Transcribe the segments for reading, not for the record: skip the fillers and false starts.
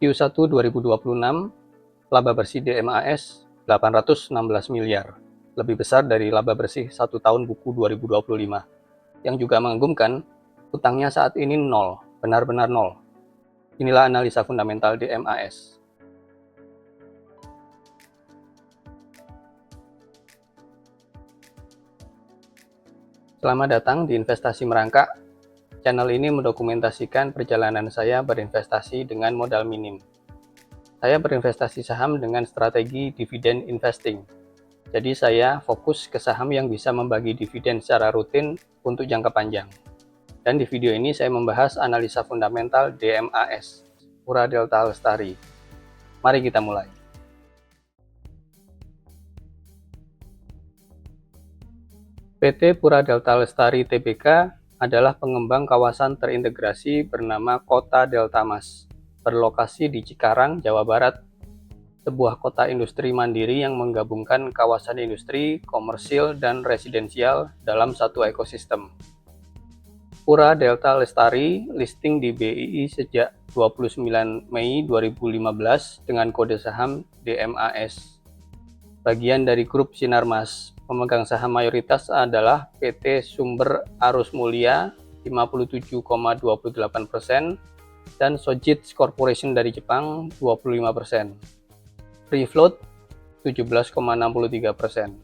Q1 2026, laba bersih DMAS 816 miliar, lebih besar dari laba bersih 1 tahun buku 2025. Yang juga mengagumkan, utangnya saat ini nol, benar-benar nol. Inilah analisa fundamental DMAS. Selamat datang di Investasi Merangkak. Channel ini mendokumentasikan perjalanan saya berinvestasi dengan modal minim. Saya berinvestasi saham dengan strategi dividen investing. Jadi saya fokus ke saham yang bisa membagi dividen secara rutin untuk jangka panjang. Dan di video ini saya membahas analisa fundamental DMAS, Pura Delta Lestari. Mari kita mulai. PT Pura Delta Lestari Tbk adalah pengembang kawasan terintegrasi bernama Kota Delta Mas, berlokasi di Cikarang, Jawa Barat, sebuah kota industri mandiri yang menggabungkan kawasan industri, komersil, dan residensial dalam satu ekosistem. Pura Delta Lestari listing di BII sejak 29 Mei 2015 dengan kode saham DMAS. Bagian dari grup Sinarmas. Pemegang saham mayoritas adalah PT Sumber Arus Mulia 57,28% dan Sojitz Corporation dari Jepang 25%. Free float 17,63%.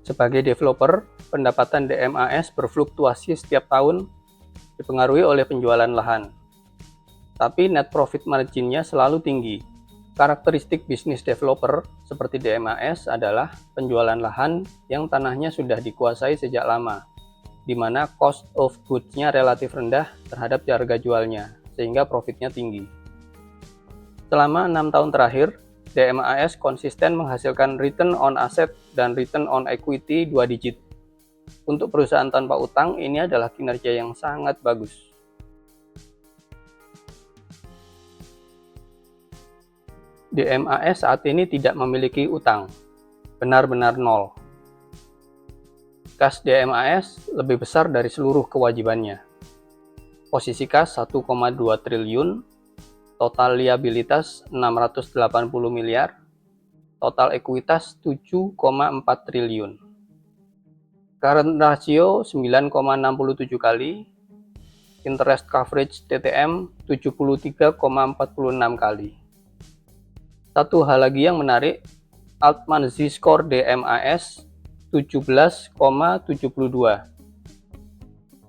Sebagai developer, pendapatan DMAS berfluktuasi setiap tahun dipengaruhi oleh penjualan lahan. Tapi net profit margin-nya selalu tinggi. Karakteristik bisnis developer seperti DMAS adalah penjualan lahan yang tanahnya sudah dikuasai sejak lama, di mana cost of goods-nya relatif rendah terhadap harga jualnya, sehingga profitnya tinggi. Selama 6 tahun terakhir, DMAS konsisten menghasilkan return on asset dan return on equity 2 digit. Untuk perusahaan tanpa utang, ini adalah kinerja yang sangat bagus. DMAS saat ini tidak memiliki utang, benar-benar nol. Kas DMAS lebih besar dari seluruh kewajibannya. Posisi kas 1,2 triliun, total liabilitas 680 miliar, total ekuitas 7,4 triliun. Current ratio 9,67 kali, interest coverage TTM 73,46 kali. Satu hal lagi yang menarik, Altman Z-score DMAS 17,72.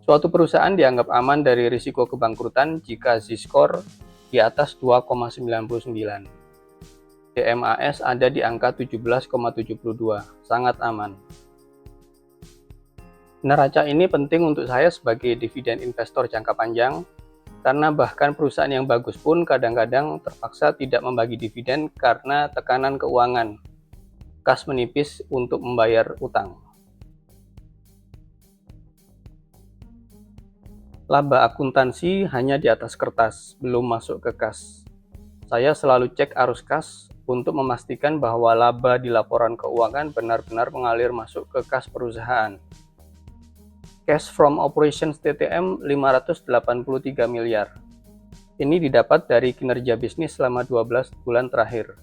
Suatu perusahaan dianggap aman dari risiko kebangkrutan jika Z-score di atas 2,99. DMAS ada di angka 17,72, sangat aman. Neraca ini penting untuk saya sebagai dividen investor jangka panjang, karena bahkan perusahaan yang bagus pun kadang-kadang terpaksa tidak membagi dividen karena tekanan keuangan, kas menipis untuk membayar utang. Laba akuntansi hanya di atas kertas, belum masuk ke kas. Saya selalu cek arus kas untuk memastikan bahwa laba di laporan keuangan benar-benar mengalir masuk ke kas perusahaan. Cash from operations TTM 583 miliar. Ini didapat dari kinerja bisnis selama 12 bulan terakhir.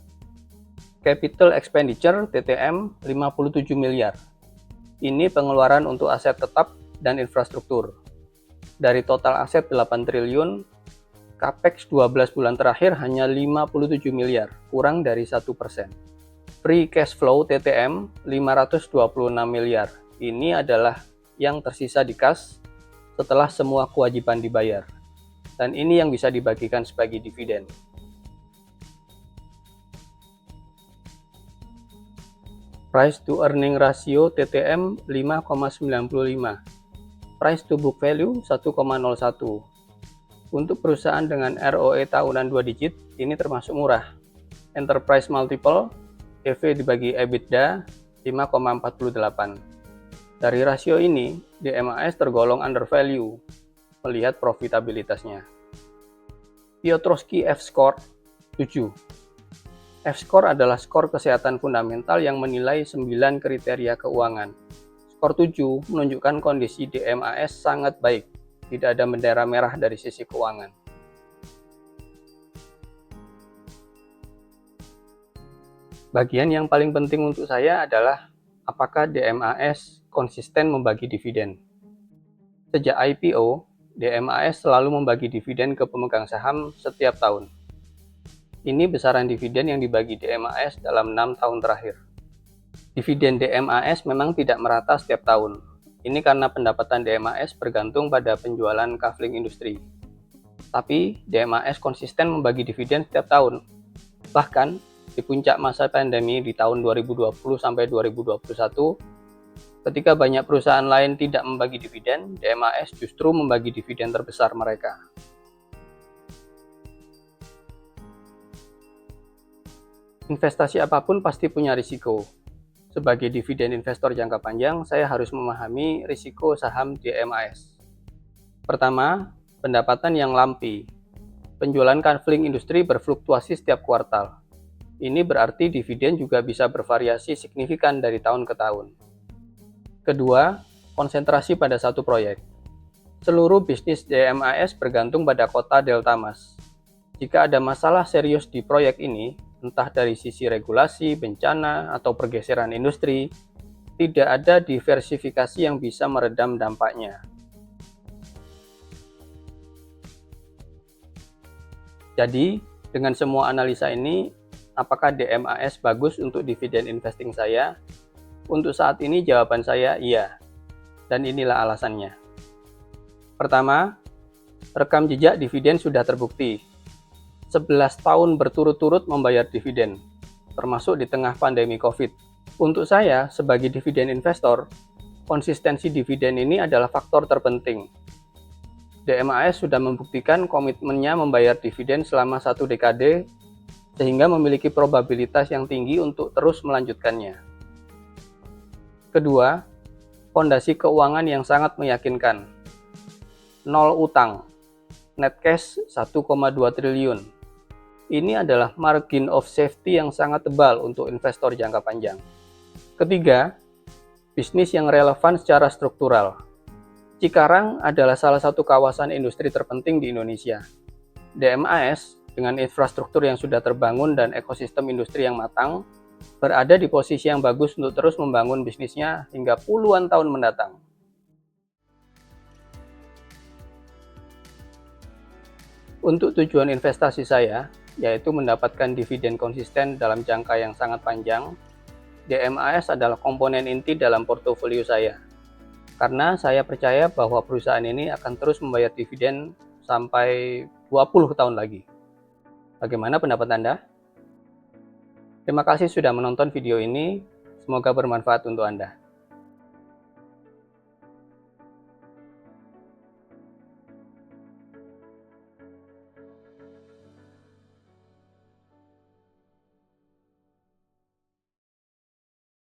Capital expenditure TTM 57 miliar. Ini pengeluaran untuk aset tetap dan infrastruktur. Dari total aset 8 triliun, Capex 12 bulan terakhir hanya 57 miliar, kurang dari 1%. Free cash flow TTM 526 miliar. Ini adalah yang tersisa di kas setelah semua kewajiban dibayar. Dan ini yang bisa dibagikan sebagai dividen. Price to earning ratio TTM 5,95. Price to book value 1,01. Untuk perusahaan dengan ROE tahunan 2 digit, ini termasuk murah. Enterprise multiple, EV dibagi EBITDA 5,48. Dari rasio ini, DMAS tergolong undervalue, melihat profitabilitasnya. Piotrowski F-score 7. F-score adalah skor kesehatan fundamental yang menilai 9 kriteria keuangan. Skor 7 menunjukkan kondisi DMAS sangat baik. tidak ada bendera merah dari sisi keuangan. Bagian yang paling penting untuk saya adalah apakah DMAS konsisten membagi dividen. Sejak IPO, DMAS selalu membagi dividen ke pemegang saham setiap tahun. Ini besaran dividen yang dibagi DMAS dalam 6 tahun terakhir. Dividen DMAS memang tidak merata setiap tahun. Ini karena pendapatan DMAS bergantung pada penjualan kafling industri. Tapi DMAS konsisten membagi dividen setiap tahun. Bahkan di puncak masa pandemi di tahun 2020 sampai 2021, ketika banyak perusahaan lain tidak membagi dividen, DMAS justru membagi dividen terbesar mereka. Investasi apapun pasti punya risiko. Sebagai dividen investor jangka panjang, saya harus memahami risiko saham DMAS. Pertama, pendapatan yang lampi. Penjualan kafling industri berfluktuasi setiap kuartal. Ini berarti dividen juga bisa bervariasi signifikan dari tahun ke tahun. Kedua, konsentrasi pada satu proyek. Seluruh bisnis DMAS bergantung pada kota Delta Mas. Jika ada masalah serius di proyek ini, entah dari sisi regulasi, bencana, atau pergeseran industri, tidak ada diversifikasi yang bisa meredam dampaknya. Jadi, dengan semua analisa ini, apakah DMAS bagus untuk dividen investing saya? Untuk saat ini jawaban saya iya, dan inilah alasannya. Pertama, rekam jejak dividen sudah terbukti. 11 tahun berturut-turut membayar dividen, termasuk di tengah pandemi COVID. Untuk saya, sebagai dividen investor, konsistensi dividen ini adalah faktor terpenting. DMAS sudah membuktikan komitmennya membayar dividen selama 1 dekade, sehingga memiliki probabilitas yang tinggi untuk terus melanjutkannya. Kedua, fondasi keuangan yang sangat meyakinkan. 0 utang, net cash 1,2 triliun. Ini adalah margin of safety yang sangat tebal untuk investor jangka panjang. Ketiga, bisnis yang relevan secara struktural. Cikarang adalah salah satu kawasan industri terpenting di Indonesia. DMAS dengan infrastruktur yang sudah terbangun dan ekosistem industri yang matang, berada di posisi yang bagus untuk terus membangun bisnisnya hingga puluhan tahun mendatang. Untuk tujuan investasi saya, yaitu mendapatkan dividen konsisten dalam jangka yang sangat panjang, DMAS adalah komponen inti dalam portofolio saya. Karena saya percaya bahwa perusahaan ini akan terus membayar dividen sampai 20 tahun lagi. Bagaimana pendapat Anda? Terima kasih sudah menonton video ini, semoga bermanfaat untuk Anda.